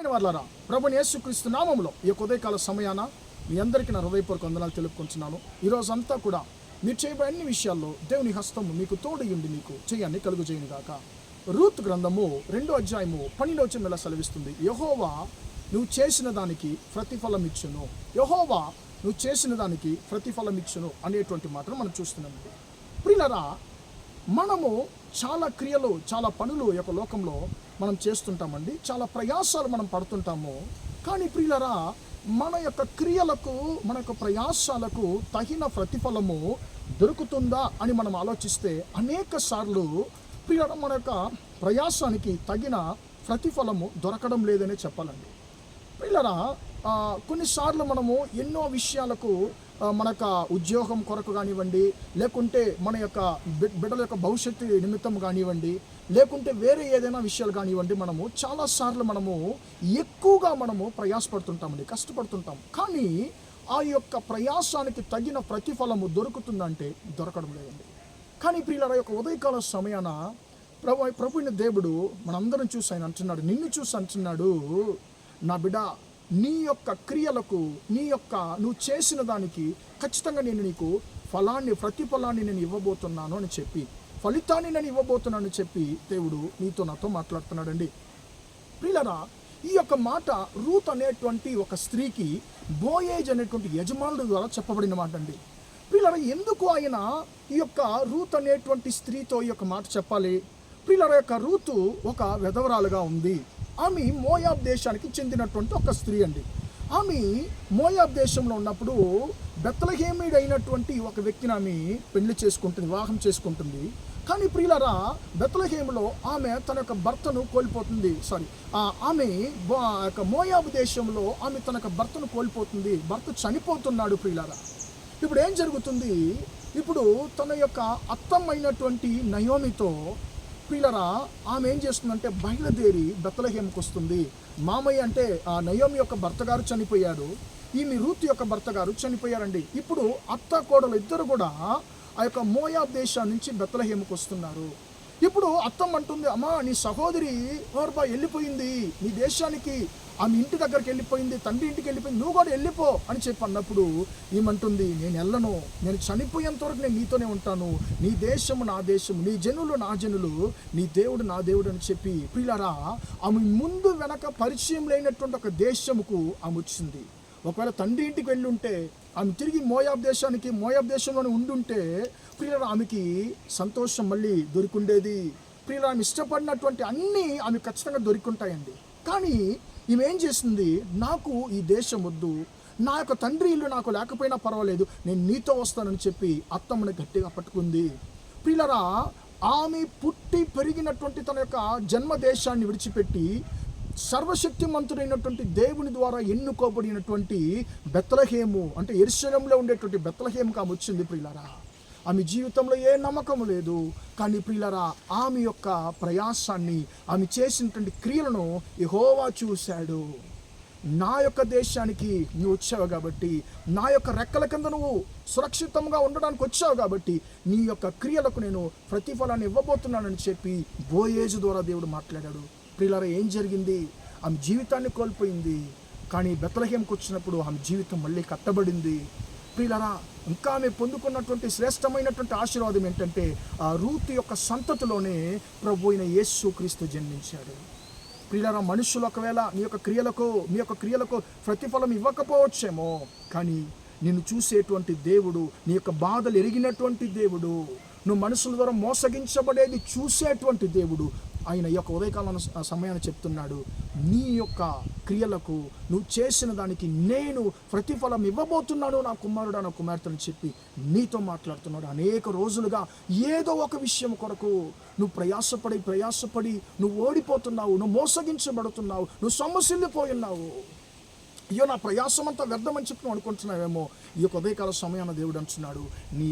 ప్రియమైన వాళ్ళారా, ప్రభుని యేసుక్రీస్తు నామములో ఈ యొక్క ఉదయకాల సమయాన మీ అందరికీ నా హృదయపూర్వక వందనాలు తెలుపుకుంటున్నాను. ఈరోజంతా కూడా మీరు చేయబోయే అన్ని విషయాల్లో దేవుని హస్తము మీకు తోడయుండి మీకు చేయాన్ని కలుగుజేయును గాక. రూతు గ్రంథము 2వ అధ్యాయము 12వ వచనం ఇలా సెలవిస్తుంది, యెహోవా నువ్వు చేసిన దానికి ప్రతిఫలం ఇచ్చును, యెహోవా నువ్వు చేసిన దానికి ప్రతిఫలం ఇచ్చును అనేటువంటి మాటను మనం చూస్తున్నామండి. ప్రియులారా, మనము చాలా క్రియలు, చాలా పనులు ఈ యొక్క లోకంలో మనం చేస్తుంటామండి. చాలా ప్రయాసాలు మనం పడుతుంటాము. కానీ ప్రియులారా, మన యొక్క క్రియలకు, మన యొక్క ప్రయాసాలకు తగిన ప్రతిఫలము దొరుకుతుందా అని మనం ఆలోచిస్తే అనేక సార్లు ప్రియులారా, మన యొక్క ప్రయాసానికి తగిన ప్రతిఫలము దొరకడం లేదనే చెప్పాలండి. ప్రియులారా, కొన్నిసార్లు మనము ఎన్నో విషయాలకు మన యొక్క ఉద్యోగం కొరకు కానివ్వండి, లేకుంటే మన యొక్క బిడ్డల యొక్క భవిష్యత్తు నిమిత్తం కానివ్వండి, లేకుంటే వేరే ఏదైనా విషయాలు కానివ్వండి, మనము చాలాసార్లు ఎక్కువగా ప్రయాసపడుతుంటామండి, కష్టపడుతుంటాం. కానీ ఆ యొక్క ప్రయాసానికి తగిన ప్రతిఫలము దొరుకుతుందంటే దొరకడం లేదండి. కానీ ప్రియులారా, యొక్క ఉదయకాల సమయాన ప్రభుని దేవుడు మనందరం చూసి ఆయన అంటున్నాడు, నిన్ను చూసి అంటున్నాడు, నా బిడ్డ, నీ యొక్క క్రియలకు, నువ్వు చేసిన దానికి ఖచ్చితంగా నేను నీకు ప్రతిఫలాన్ని నేను ఇవ్వబోతున్నాను అని చెప్పి, ఫలితాన్ని నేను ఇవ్వబోతున్నాను అని చెప్పి దేవుడు నాతో మాట్లాడుతున్నాడండి. ప్రియులారా, ఈ యొక్క మాట రూత్ అనేటువంటి ఒక స్త్రీకి బోయేజ్ అనేటువంటి యజమానుడి ద్వారా చెప్పబడిన మాట అండి. ప్రియులారా, ఎందుకు ఆయన ఈ యొక్క రూత్ అనేటువంటి స్త్రీతో ఈ యొక్క మాట చెప్పాలి? ప్రియులారా, యొక్క రూతు ఒక విధవరాలుగా ఉంది. ఆమె మోయాబ్ దేశానికి చెందినటువంటి ఒక స్త్రీ అండి. ఆమె మోయాబ్ దేశంలో ఉన్నప్పుడు బెత్లెహేమీయుడు అయినటువంటి ఒక వ్యక్తిని ఆమె వివాహం చేసుకుంటుంది. కానీ ప్రియులారా, బెత్లెహేములో ఆమె తన యొక్క భర్తను కోల్పోతుంది. ఆమె మోయాబు దేశంలో ఆమె తన యొక్క భర్తను కోల్పోతుంది. భర్త చనిపోతున్నాడు. ప్రియులారా, ఇప్పుడు ఏం జరుగుతుంది? ఇప్పుడు తన యొక్క అత్తమైనటువంటి నయోమితో ప్రియులారా, ఆమె ఏం చేస్తుందంటే బయలుదేరి బెత్లెహేముకు వస్తుంది. మామయ్య అంటే ఆ నయోమి యొక్క భర్త గారు చనిపోయాడు, ఈమె రూతు యొక్క భర్త గారు చనిపోయారండి. ఇప్పుడు అత్త కోడలు ఇద్దరు కూడా ఆ యొక్క మోయాబ్ దేశం నుంచి బెత్లెహేముకు వస్తున్నారు. ఇప్పుడు అత్తమ్మ అంటుంది, అమ్మా, నీ సహోదరి వెళ్ళిపోయింది నీ దేశానికి, ఆమె ఇంటి దగ్గరికి వెళ్ళిపోయింది, తండ్రి ఇంటికి వెళ్ళిపోయింది, నువ్వు కూడా వెళ్ళిపో అని చెప్పి అన్నప్పుడు ఏమంటుంది, నేను వెళ్ళను, నేను చనిపోయేంత వరకు నేను నీతోనే ఉంటాను, నీ దేశము నా దేశము, నీ జనులు నా జనులు, నీ దేవుడు నా దేవుడు అని చెప్పి ప్రియులారా, ఆమె ముందు వెనక పరిచయం లేనటువంటి ఒక దేశముకు ఆమె వచ్చింది. ఒకవేళ తండ్రి ఇంటికి వెళ్ళి ఉంటే, ఆమె తిరిగి మోయాబ్ దేశంలోనే ఉండుంటే ప్రియులారా, ఆమెకి సంతోషం మళ్ళీ దొరికిండేది. ప్రియులారా, ఆమె ఇష్టపడినటువంటి అన్నీ ఆమె ఖచ్చితంగా దొరికింటాయండి. కానీ ఈమె ఏం చేసింది, నాకు ఈ దేశం వద్దు, నా యొక్క తండ్రి ఇల్లు నాకు లేకపోయినా పర్వాలేదు, నేను నీతో వస్తానని చెప్పి అత్తమ్మని గట్టిగా పట్టుకుంది. ప్రియులారా, ఆమె పుట్టి పెరిగినటువంటి తన యొక్క జన్మ దేశాన్ని విడిచిపెట్టి సర్వశక్తిమంతుడైనటువంటి దేవుని ద్వారా ఎన్నుకోబడినటువంటి బెత్లెహేము అంటే యెరూషలేములో ఉండేటువంటి బెత్లెహేముకు ఆమె వచ్చింది. ప్రియులారా, ఆమె జీవితంలో ఏ నమ్మకం లేదు. కానీ ప్రియులారా, ఆమె యొక్క ప్రయాసాన్ని, ఆమె చేసినటువంటి క్రియలను యెహోవా చూశాడు. నా యొక్క దేశానికి నువ్వు వచ్చావు కాబట్టి, నా యొక్క రెక్కల కింద నువ్వు సురక్షితంగా ఉండడానికి వచ్చావు కాబట్టి, నీ యొక్క క్రియలకు నేను ప్రతిఫలాన్ని ఇవ్వబోతున్నానని చెప్పి బోయేజు ద్వారా దేవుడు మాట్లాడాడు. ప్రియులారా, ఏం జరిగింది? ఆమె జీవితాన్ని కోల్పోయింది. కానీ బెత్లెహేముకు వచ్చినప్పుడు ఆమె జీవితం మళ్ళీ కట్టబడింది. ప్రియులారా, ఇంకా ఆమె పొందుకున్నటువంటి శ్రేష్టమైనటువంటి ఆశీర్వాదం ఏంటంటే, ఆ రూతు యొక్క సంతతిలోనే ప్రభు అయిన యేసుక్రీస్తు జన్మించాడు. ప్రియులారా, మనుషులు ఒకవేళ మీ యొక్క క్రియలకు ప్రతిఫలం ఇవ్వకపోవచ్చేమో, కానీ నిన్ను చూసేటువంటి దేవుడు, నీ యొక్క బాధలు ఎరిగినటువంటి దేవుడు, నువ్వు మనుషుల ద్వారా మోసగించబడేది చూసేటువంటి దేవుడు, ఆయన ఈ యొక్క ఉదయకాలం సమయాన్ని చెప్తున్నాడు, నీ యొక్క క్రియలకు నువ్వు చేసిన దానికి నేను ప్రతిఫలం ఇవ్వబోతున్నాను నా కుమారుడు, నా కుమార్తెని చెప్పి నీతో మాట్లాడుతున్నాడు. అనేక రోజులుగా ఏదో ఒక విషయం కొరకు నువ్వు ప్రయాసపడి నువ్వు ఓడిపోతున్నావు, నువ్వు మోసగించబడుతున్నావు, నువ్వు సొమ్మసిల్లిపోయి ఉన్నావు. అయ్యో, నా ప్రయాసం అంతా వ్యర్థమని చెప్పి నువ్వు అనుకుంటున్నావేమో. ఈ యొక్క ఉదయకాల సమయాన దేవుడు అంటున్నాడు, నీ